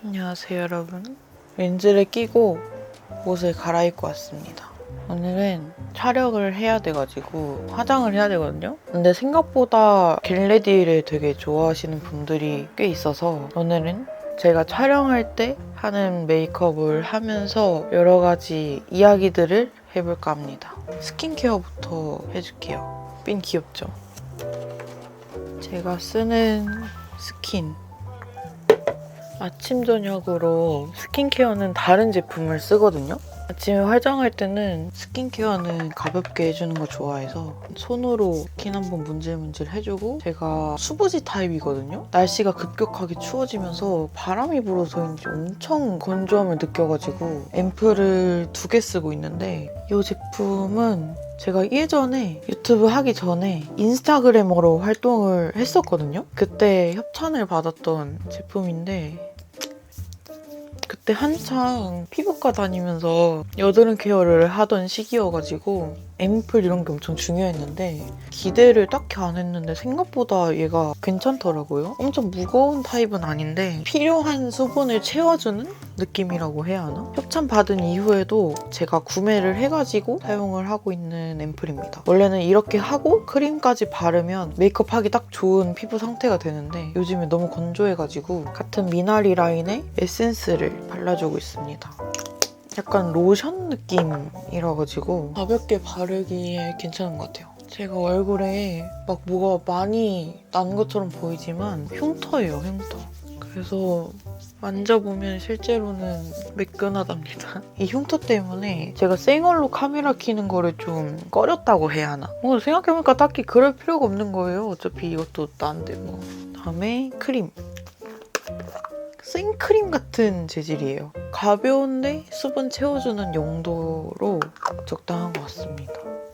안녕하세요 여러분. 렌즈를 끼고 옷을 갈아입고 왔습니다. 오늘은 촬영을 해야 돼가지고 화장을 해야 되거든요. 근데 생각보다 겟레디를 되게 좋아하시는 분들이 꽤 있어서 오늘은 제가 촬영할 때 하는 메이크업을 하면서 여러 가지 이야기들을 해볼까 합니다. 스킨케어부터 해줄게요. 삔 귀엽죠? 제가 쓰는 스킨 아침 저녁으로 스킨케어는 다른 제품을 쓰거든요. 아침에 화장할 때는 스킨케어는 가볍게 해주는 거 좋아해서 손으로 스킨 한번 문질문질 해주고, 제가 수부지 타입이거든요. 날씨가 급격하게 추워지면서 바람이 불어서인지 엄청 건조함을 느껴가지고 앰플을 2개 쓰고 있는데, 이 제품은 제가 예전에 유튜브 하기 전에 인스타그래머로 활동을 했었거든요. 그때 협찬을 받았던 제품인데, 그때 한창 피부과 다니면서 여드름 케어를 하던 시기여가지고 앰플 이런 게 엄청 중요했는데 기대를 딱히 안 했는데 생각보다 얘가 괜찮더라고요. 엄청 무거운 타입은 아닌데 필요한 수분을 채워주는 느낌이라고 해야 하나? 협찬 받은 이후에도 제가 구매를 해가지고 사용을 하고 있는 앰플입니다. 원래는 이렇게 하고 크림까지 바르면 메이크업 하기 딱 좋은 피부 상태가 되는데 요즘에 너무 건조해가지고 같은 미나리 라인에 에센스를 발라주고 있습니다. 약간 로션 느낌이라가지고 가볍게 바르기에 괜찮은 것 같아요. 제가 얼굴에 막 뭐가 많이 난 것처럼 보이지만 흉터예요, 흉터. 그래서 만져보면 실제로는 매끈하답니다. 이 흉터 때문에 제가 생얼로 카메라 켜는 거를 좀 꺼렸다고 해야 하나? 생각해보니까 딱히 그럴 필요가 없는 거예요. 어차피 이것도 나인데 뭐. 다음에 크림. 생크림 같은 재질이에요. 가벼운데 수분 채워주는 용도로 적당한 것 같습니다.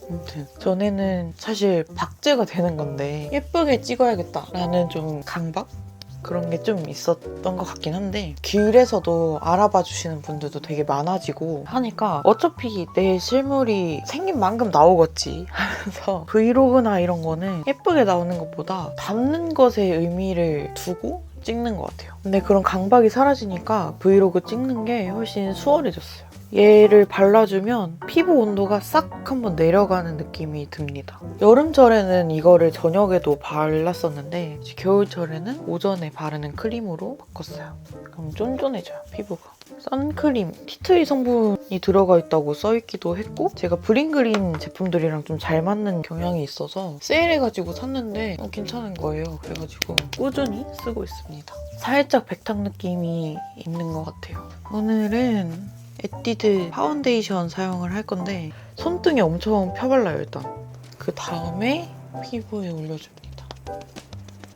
아무튼 전에는 사실 박제가 되는 건데 예쁘게 찍어야겠다라는 좀 강박? 그런 게 좀 있었던 것 같긴 한데, 길에서도 알아봐 주시는 분들도 되게 많아지고 하니까 어차피 내 실물이 생긴 만큼 나오겠지 하면서 브이로그나 이런 거는 예쁘게 나오는 것보다 담는 것에 의미를 두고 찍는 것 같아요. 근데 그런 강박이 사라지니까 브이로그 찍는 게 훨씬 수월해졌어요. 얘를 발라주면 피부 온도가 싹 한번 내려가는 느낌이 듭니다. 여름철에는 이거를 저녁에도 발랐었는데 겨울철에는 오전에 바르는 크림으로 바꿨어요. 그럼 쫀쫀해져요, 피부가. 선크림, 티트리 성분이 들어가 있다고 써있기도 했고, 제가 브링그린 제품들이랑 좀 잘 맞는 경향이 있어서 세일해가지고 샀는데 괜찮은 거예요. 그래가지고 꾸준히 쓰고 있습니다. 살짝 백탁 느낌이 있는 것 같아요. 오늘은 에뛰드 파운데이션 사용을 할 건데 손등에 엄청 펴발라요, 일단. 그 다음에 피부에 올려줍니다.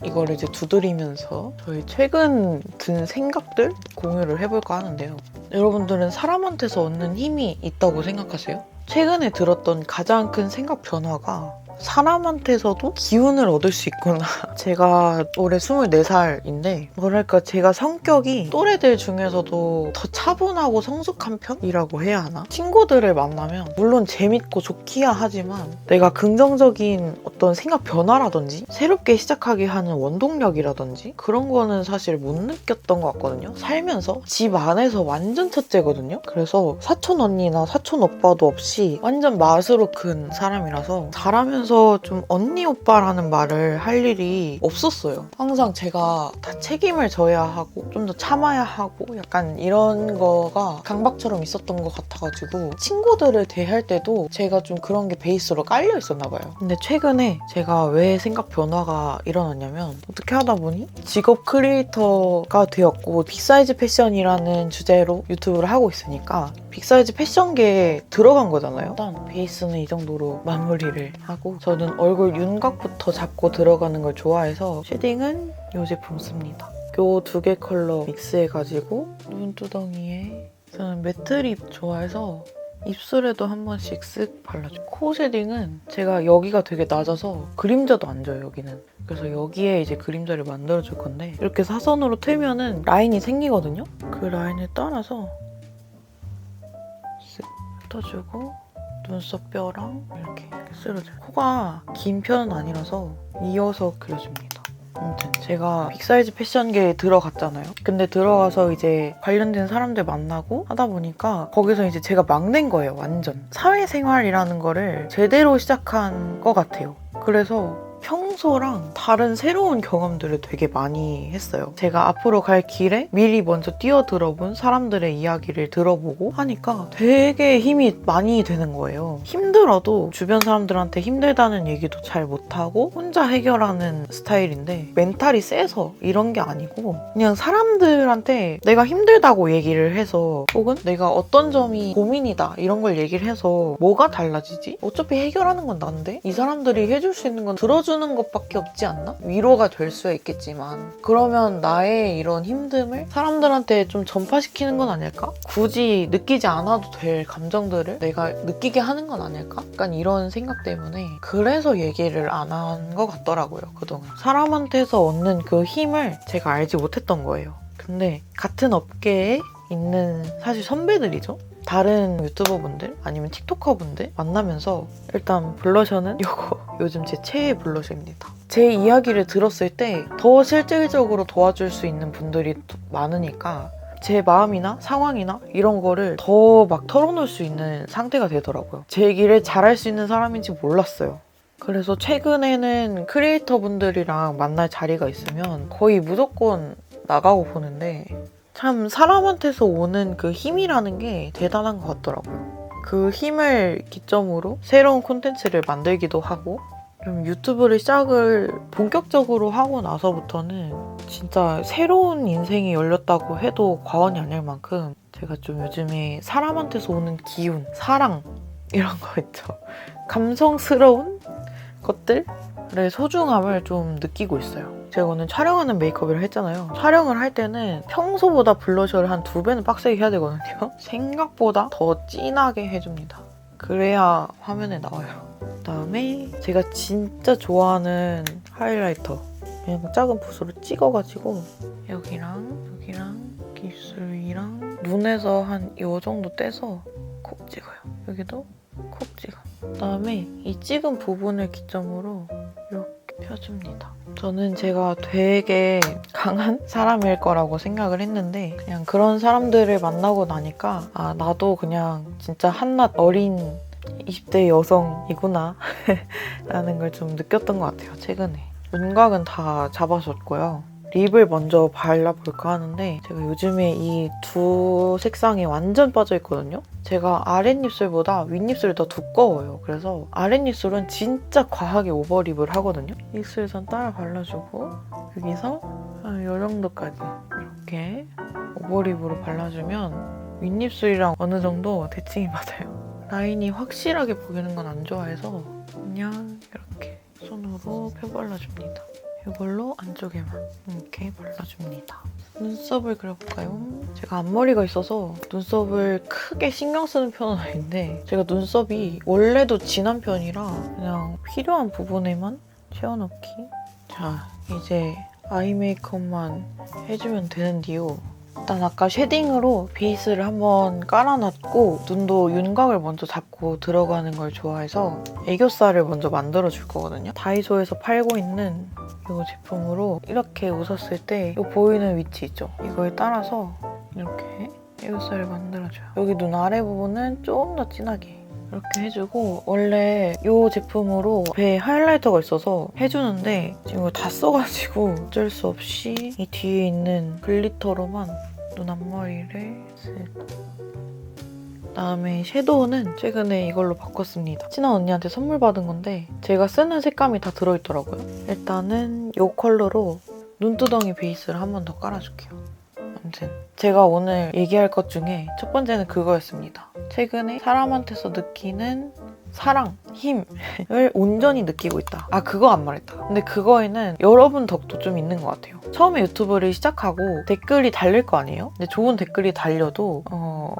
이거를 이제 두드리면서 저희 최근 든 생각들 공유를 해볼까 하는데요. 여러분들은 사람한테서 얻는 힘이 있다고 생각하세요? 최근에 들었던 가장 큰 생각 변화가 사람한테서도 기운을 얻을 수 있구나. 제가 올해 24살인데 뭐랄까, 제가 성격이 또래들 중에서도 더 차분하고 성숙한 편이라고 해야 하나? 친구들을 만나면 물론 재밌고 좋기야 하지만 내가 긍정적인 어떤 생각 변화라든지 새롭게 시작하게 하는 원동력이라든지 그런 거는 사실 못 느꼈던 것 같거든요. 살면서 집 안에서 완전 첫째거든요. 그래서 사촌 언니나 사촌 오빠도 없이 완전 맛으로 큰 사람이라서 잘하면서 좀 언니 오빠라는 말을 할 일이 없었어요. 항상 제가 다 책임을 져야 하고 좀 더 참아야 하고 약간 이런 거가 강박처럼 있었던 것 같아가지고 친구들을 대할 때도 제가 좀 그런 게 베이스로 깔려 있었나 봐요. 근데 최근에 제가 왜 생각 변화가 일어났냐면, 어떻게 하다 보니 직업 크리에이터가 되었고 빅사이즈 패션이라는 주제로 유튜브를 하고 있으니까 빅사이즈 패션계에 들어간 거잖아요. 일단 베이스는 이 정도로 마무리를 하고, 저는 얼굴 윤곽부터 잡고 들어가는 걸 좋아해서 쉐딩은 이 제품 씁니다. 요 2개 컬러 믹스해가지고 눈두덩이에, 저는 매트립 좋아해서 입술에도 한 번씩 쓱 발라줘요. 코 쉐딩은 제가 여기가 되게 낮아서 그림자도 안 져요, 여기는. 그래서 여기에 이제 그림자를 만들어줄 건데, 이렇게 사선으로 틀면은 라인이 생기거든요? 그 라인을 따라서 쓱 흩어주고 눈썹 뼈랑 이렇게 쓸어줘요. 코가 긴 편은 아니라서 이어서 그려줍니다. 아무튼 제가 빅사이즈 패션계에 들어갔잖아요. 근데 들어가서 이제 관련된 사람들 만나고 하다 보니까 거기서 이제 제가 막낸 거예요, 완전. 사회생활이라는 거를 제대로 시작한 것 같아요. 그래서 평소랑 다른 새로운 경험들을 되게 많이 했어요. 제가 앞으로 갈 길에 미리 먼저 뛰어들어본 사람들의 이야기를 들어보고 하니까 되게 힘이 많이 되는 거예요. 힘들어도 주변 사람들한테 힘들다는 얘기도 잘 못하고 혼자 해결하는 스타일인데 멘탈이 세서 이런 게 아니고 그냥 사람들한테 내가 힘들다고 얘기를 해서 혹은 내가 어떤 점이 고민이다 이런 걸 얘기를 해서 뭐가 달라지지? 어차피 해결하는 건 난데? 이 사람들이 해줄 수 있는 건 들어주는 것밖에 없지 않나? 위로가 될 수 있겠지만 그러면 나의 이런 힘듦을 사람들한테 좀 전파시키는 건 아닐까? 굳이 느끼지 않아도 될 감정들을 내가 느끼게 하는 건 아닐까? 약간 이런 생각 때문에 그래서 얘기를 안 한 것 같더라고요, 그동안. 사람한테서 얻는 그 힘을 제가 알지 못했던 거예요. 근데 같은 업계에 있는 사실 선배들이죠? 다른 유튜버분들 아니면 틱토커분들 만나면서 일단 블러셔는 이거 요즘 제 최애 블러셔입니다. 제 이야기를 들었을 때 더 실질적으로 도와줄 수 있는 분들이 많으니까 제 마음이나 상황이나 이런 거를 더 막 털어놓을 수 있는 상태가 되더라고요. 제 얘기를 잘할 수 있는 사람인지 몰랐어요. 그래서 최근에는 크리에이터 분들이랑 만날 자리가 있으면 거의 무조건 나가고 보는데 참 사람한테서 오는 그 힘이라는 게 대단한 것 같더라고요. 그 힘을 기점으로 새로운 콘텐츠를 만들기도 하고 좀 유튜브를 시작을 본격적으로 하고 나서부터는 진짜 새로운 인생이 열렸다고 해도 과언이 아닐 만큼 제가 좀 요즘에 사람한테서 오는 기운, 사랑 이런 거 있죠. 감성스러운 것들의 소중함을 좀 느끼고 있어요. 제가 오늘 촬영하는 메이크업을 했잖아요. 촬영을 할 때는 평소보다 블러셔를 한 2배는 빡세게 해야 되거든요. 생각보다 더 진하게 해줍니다. 그래야 화면에 나와요. 그다음에 제가 진짜 좋아하는 하이라이터. 그냥 작은 붓으로 찍어가지고 여기랑 입술 위랑 눈에서 한 이 정도 떼서 콕 찍어요. 여기도 콕 찍어. 그다음에 이 찍은 부분을 기점으로 이렇게 펴줍니다. 저는 제가 되게 강한 사람일 거라고 생각을 했는데 그냥 그런 사람들을 만나고 나니까 아 나도 그냥 진짜 한낱 어린 20대 여성이구나 라는 걸 좀 느꼈던 것 같아요, 최근에. 윤곽은 다 잡아줬고요. 립을 먼저 발라볼까 하는데 제가 요즘에 이 두 색상에 완전 빠져있거든요. 제가 아랫입술보다 윗입술이 더 두꺼워요. 그래서 아랫입술은 진짜 과하게 오버립을 하거든요. 입술선 따라 발라주고 여기서 이 정도까지 이렇게 오버립으로 발라주면 윗입술이랑 어느 정도 대칭이 맞아요. 라인이 확실하게 보이는 건 안 좋아해서 그냥 이렇게 손으로 펴발라줍니다. 이걸로 안쪽에만 이렇게 발라줍니다. 눈썹을 그려볼까요? 제가 앞머리가 있어서 눈썹을 크게 신경 쓰는 편은 아닌데 제가 눈썹이 원래도 진한 편이라 그냥 필요한 부분에만 채워넣기. 자, 이제 아이 메이크업만 해주면 되는데요. 일단 아까 쉐딩으로 베이스를 한번 깔아놨고 눈도 윤곽을 먼저 잡고 들어가는 걸 좋아해서 애교살을 먼저 만들어줄 거거든요. 다이소에서 팔고 있는 이 제품으로 이렇게 웃었을 때 이 보이는 위치 있죠? 이거에 따라서 이렇게 애교살을 만들어줘요. 여기 눈 아래 부분은 좀 더 진하게 이렇게 해주고 원래 이 제품으로 배 하이라이터가 있어서 해주는데 지금 이거 다 써가지고 어쩔 수 없이 이 뒤에 있는 글리터로만 눈 앞머리를 그다음에 섀도우는 최근에 이걸로 바꿨습니다. 친한 언니한테 선물 받은 건데 제가 쓰는 색감이 다 들어있더라고요. 일단은 이 컬러로 눈두덩이 베이스를 한 번 더 깔아줄게요. 아무튼 제가 오늘 얘기할 것 중에 첫 번째는 그거였습니다. 최근에 사람한테서 느끼는 사랑, 힘을 온전히 느끼고 있다. 아, 그거 안 말했다. 근데 그거에는 여러분 덕도 좀 있는 것 같아요. 처음에 유튜브를 시작하고 댓글이 달릴 거 아니에요? 근데 좋은 댓글이 달려도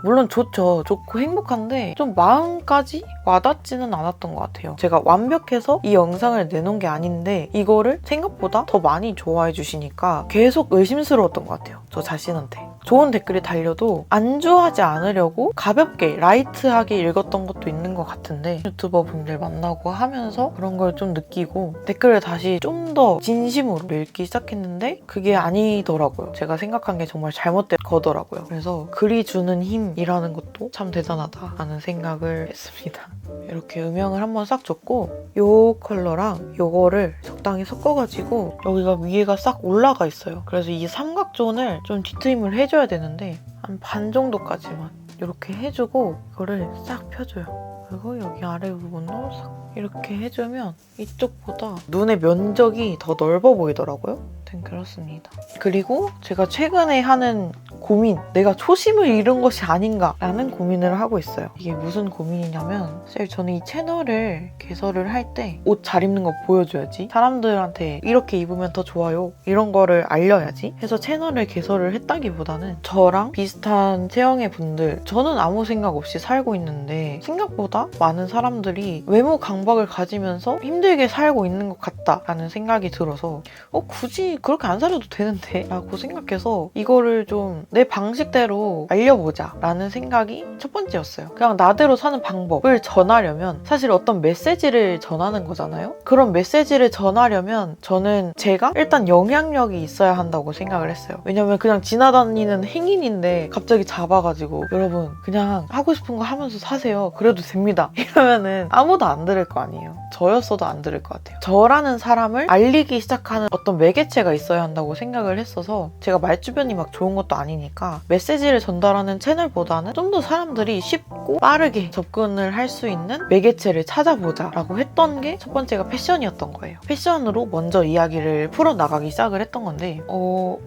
물론 좋죠. 좋고 행복한데 좀 마음까지 와닿지는 않았던 것 같아요. 제가 완벽해서 이 영상을 내놓은 게 아닌데 이거를 생각보다 더 많이 좋아해 주시니까 계속 의심스러웠던 것 같아요. 저 자신한테. 좋은 댓글이 달려도 안주하지 않으려고 가볍게 라이트하게 읽었던 것도 있는 것 같은데 유튜버 분들 만나고 하면서 그런 걸 좀 느끼고 댓글을 다시 좀 더 진심으로 읽기 시작했는데 그게 아니더라고요. 제가 생각한 게 정말 잘못된 거더라고요. 그래서 글이 주는 힘이라는 것도 참 대단하다라는 생각을 했습니다. 이렇게 음영을 한번 싹 줬고 요 컬러랑 요거를 적당히 섞어가지고 여기가 위에가 싹 올라가 있어요. 그래서 이 삼각존을 좀 뒤트임을 해줘야 되는데 한 반 정도까지만 이렇게 해주고 이거를 싹 펴줘요. 그리고 여기 아래 부분도 싹 이렇게 해주면 이쪽보다 눈의 면적이 더 넓어 보이더라고요. 그렇습니다. 그리고 제가 최근에 하는 고민, 내가 초심을 잃은 것이 아닌가라는 고민을 하고 있어요. 이게 무슨 고민이냐면 사실 저는 이 채널을 개설을 할 때 옷 잘 입는 거 보여줘야지, 사람들한테 이렇게 입으면 더 좋아요, 이런 거를 알려야지 해서 채널을 개설을 했다기보다는 저랑 비슷한 체형의 분들, 저는 아무 생각 없이 살고 있는데 생각보다 많은 사람들이 외모 강박을 가지면서 힘들게 살고 있는 것 같다라는 생각이 들어서 굳이 그렇게 안 살아도 되는데 라고 생각해서 이거를 좀 내 방식대로 알려보자 라는 생각이 첫 번째였어요. 그냥 나대로 사는 방법을 전하려면 사실 어떤 메시지를 전하는 거잖아요. 그런 메시지를 전하려면 저는 제가 일단 영향력이 있어야 한다고 생각을 했어요. 왜냐면 그냥 지나다니는 행인인데 갑자기 잡아가지고 여러분 그냥 하고 싶은 거 하면서 사세요, 그래도 됩니다, 이러면은 아무도 안 들을 거 아니에요. 저였어도 안 들을 것 같아요. 저라는 사람을 알리기 시작하는 어떤 매개체가 있어야 한다고 생각을 했어서 제가 말주변이 막 좋은 것도 아니니까 메시지를 전달하는 채널보다는 좀 더 사람들이 쉽고 빠르게 접근을 할 수 있는 매개체를 찾아보자 라고 했던 게 첫 번째가 패션이었던 거예요. 패션으로 먼저 이야기를 풀어나가기 시작을 했던 건데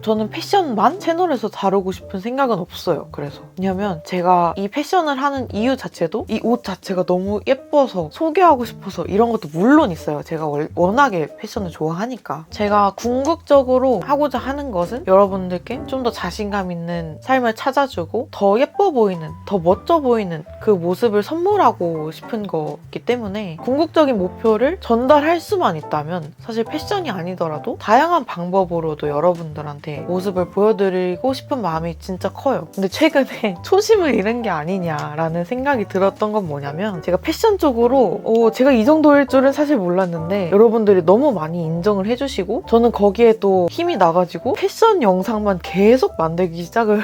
저는 패션만 채널에서 다루고 싶은 생각은 없어요. 그래서 왜냐면 제가 이 패션을 하는 이유 자체도 이 옷 자체가 너무 예뻐서 소개하고 싶어서 이런 것도 물론 있어요. 제가 워낙에 패션을 좋아하니까. 제가 궁극적으로 하고자 하는 것은 여러분들께 좀 더 자신감 있는 삶을 찾아주고 더 예뻐 보이는, 더 멋져 보이는 그 모습을 선물하고 싶은 거기 때문에 궁극적인 목표를 전달할 수만 있다면 사실 패션이 아니더라도 다양한 방법으로도 여러분들한테 모습을 보여드리고 싶은 마음이 진짜 커요. 근데 최근에 초심을 잃은 게 아니냐라는 생각이 들었던 건 뭐냐면 제가 패션 쪽으로 제가 이 정도일 줄은 사실 몰랐는데 여러분들이 너무 많이 인정을 해주시고 저는 거기에 또 힘이 나가지고 패션 영상만 계속 만들기 시작을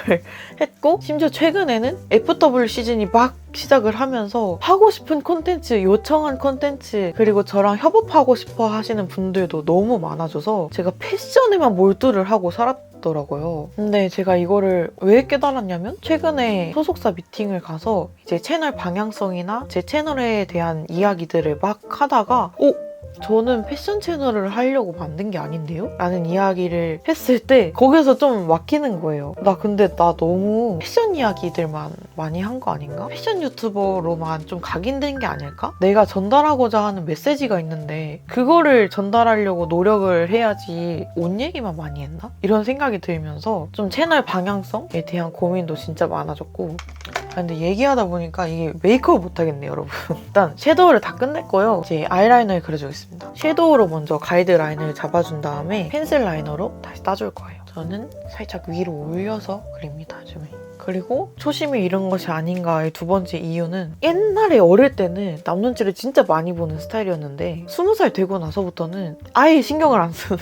했고 심지어 최근에는 FW 시즌이 막 시작을 하면서 하고 싶은 콘텐츠, 요청한 콘텐츠, 그리고 저랑 협업하고 싶어 하시는 분들도 너무 많아져서 제가 패션에만 몰두를 하고 살았더라고요. 근데 제가 이거를 왜 깨달았냐면 최근에 소속사 미팅을 가서 이제 채널 방향성이나 제 채널에 대한 이야기들을 막 하다가 저는 패션 채널을 하려고 만든 게 아닌데요? 라는 이야기를 했을 때 거기서 좀 막히는 거예요. 근데 나 너무 패션 이야기들만 많이 한 거 아닌가? 패션 유튜버로만 좀 각인된 게 아닐까? 내가 전달하고자 하는 메시지가 있는데 그거를 전달하려고 노력을 해야지 옷 얘기만 많이 했나? 이런 생각이 들면서 좀 채널 방향성에 대한 고민도 진짜 많아졌고 근데 얘기하다 보니까 이게 메이크업 못하겠네요, 여러분. 일단 섀도우를 다 끝냈고요. 이제 아이라이너를 그려주겠습니다. 섀도우로 먼저 가이드라인을 잡아준 다음에 펜슬 라이너로 다시 따줄 거예요. 저는 살짝 위로 올려서 그립니다, 요즘에. 그리고 초심을 잃은 것이 아닌가의 두 번째 이유는 옛날에 어릴 때는 남눈치를 진짜 많이 보는 스타일이었는데 20살 되고 나서부터는 아예 신경을 안 쓰는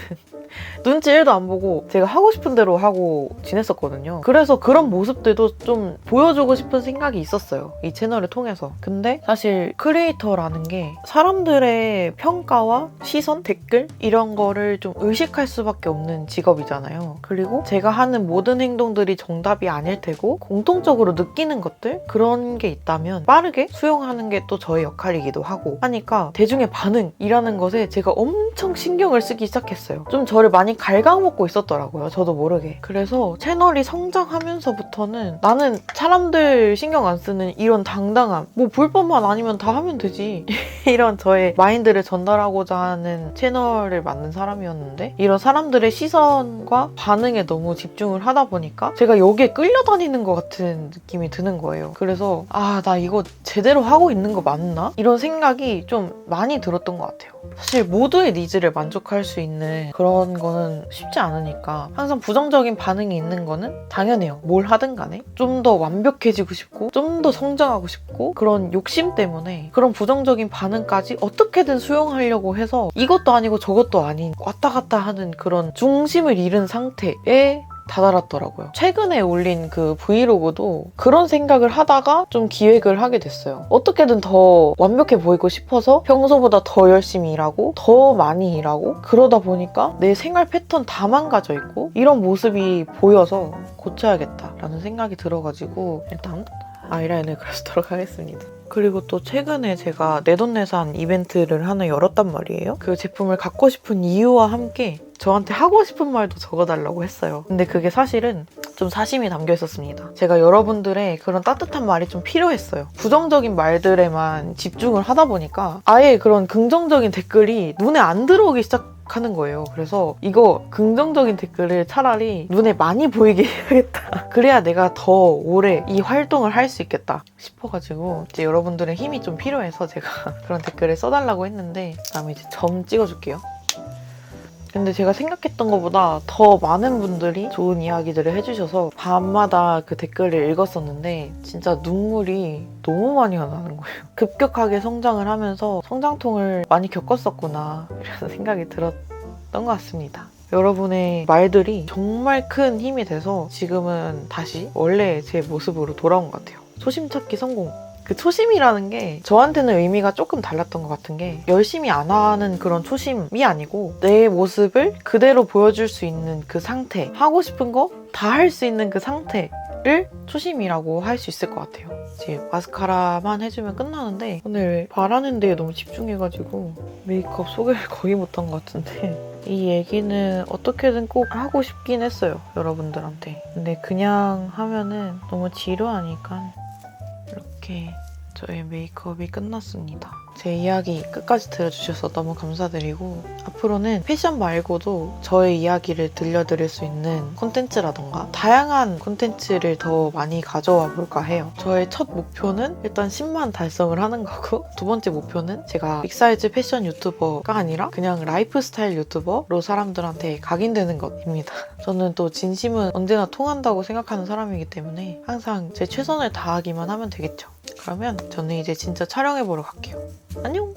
눈치 1도 안 보고 제가 하고 싶은 대로 하고 지냈었거든요. 그래서 그런 모습들도 좀 보여주고 싶은 생각이 있었어요, 이 채널을 통해서. 근데 사실 크리에이터라는 게 사람들의 평가와 시선, 댓글 이런 거를 좀 의식할 수밖에 없는 직업이잖아요. 그리고 제가 하는 모든 행동들이 정답이 아닐 테고 공통적으로 느끼는 것들, 그런 게 있다면 빠르게 수용하는 게 또 저의 역할이기도 하고 하니까 대중의 반응이라는 것에 제가 엄청 신경을 쓰기 시작했어요. 좀 저를 많이 갉아먹고 있었더라고요, 저도 모르게. 그래서 채널이 성장하면서부터는 나는 사람들 신경 안 쓰는 이런 당당함, 뭐 불법만 아니면 다 하면 되지 이런 저의 마인드를 전달하고자 하는 채널을 만든 사람이었는데 이런 사람들의 시선과 반응에 너무 집중을 하다 보니까 제가 여기에 끌려다니는 것 같은 느낌이 드는 거예요. 그래서 나 이거 제대로 하고 있는 거 맞나? 이런 생각이 좀 많이 들었던 것 같아요. 사실 모두의 니즈를 만족할 수 있는 그런 거는 쉽지 않으니까 항상 부정적인 반응이 있는 거는 당연해요. 뭘 하든 간에 좀 더 완벽해지고 싶고 좀 더 성장하고 싶고 그런 욕심 때문에 그런 부정적인 반응까지 어떻게든 수용하려고 해서 이것도 아니고 저것도 아닌 왔다 갔다 하는 그런 중심을 잃은 상태에 다다랐더라고요. 최근에 올린 그 브이로그도 그런 생각을 하다가 좀 기획을 하게 됐어요. 어떻게든 더 완벽해 보이고 싶어서 평소보다 더 열심히 일하고 더 많이 일하고 그러다 보니까 내 생활 패턴 다 망가져 있고 이런 모습이 보여서 고쳐야겠다라는 생각이 들어가지고 일단 아이라인을 그려주도록 하겠습니다. 그리고 또 최근에 제가 내돈내산 이벤트를 하나 열었단 말이에요. 그 제품을 갖고 싶은 이유와 함께 저한테 하고 싶은 말도 적어달라고 했어요. 근데 그게 사실은 좀 사심이 담겨 있었습니다. 제가 여러분들의 그런 따뜻한 말이 좀 필요했어요. 부정적인 말들에만 집중을 하다 보니까 아예 그런 긍정적인 댓글이 눈에 안 들어오기 시작하는 거예요. 그래서 이거 긍정적인 댓글을 차라리 눈에 많이 보이게 해야겠다. 그래야 내가 더 오래 이 활동을 할 수 있겠다 싶어가지고 이제 여러분들의 힘이 좀 필요해서 제가 그런 댓글을 써달라고 했는데 그다음에 이제 점 찍어줄게요. 근데 제가 생각했던 것보다 더 많은 분들이 좋은 이야기들을 해주셔서 밤마다 그 댓글을 읽었었는데 진짜 눈물이 너무 많이 나는 거예요. 급격하게 성장을 하면서 성장통을 많이 겪었었구나 이런 생각이 들었던 것 같습니다. 여러분의 말들이 정말 큰 힘이 돼서 지금은 다시 원래 제 모습으로 돌아온 것 같아요. 초심 찾기 성공. 그 초심이라는 게 저한테는 의미가 조금 달랐던 것 같은 게 열심히 안 하는 그런 초심이 아니고 내 모습을 그대로 보여줄 수 있는 그 상태, 하고 싶은 거 다 할 수 있는 그 상태를 초심이라고 할 수 있을 것 같아요. 이제 마스카라만 해주면 끝나는데 오늘 바라는 데에 너무 집중해가지고 메이크업 소개를 거의 못한 것 같은데 이 얘기는 어떻게든 꼭 하고 싶긴 했어요, 여러분들한테. 근데 그냥 하면은 너무 지루하니까 이렇게 저의 메이크업이 끝났습니다. 제 이야기 끝까지 들어주셔서 너무 감사드리고 앞으로는 패션 말고도 저의 이야기를 들려드릴 수 있는 콘텐츠라던가 다양한 콘텐츠를 더 많이 가져와 볼까 해요. 저의 첫 목표는 일단 10만 달성을 하는 거고 두 번째 목표는 제가 빅사이즈 패션 유튜버가 아니라 그냥 라이프 스타일 유튜버로 사람들한테 각인되는 것입니다. 저는 또 진심은 언제나 통한다고 생각하는 사람이기 때문에 항상 제 최선을 다하기만 하면 되겠죠. 그러면 저는 이제 진짜 촬영해보러 갈게요. 안녕!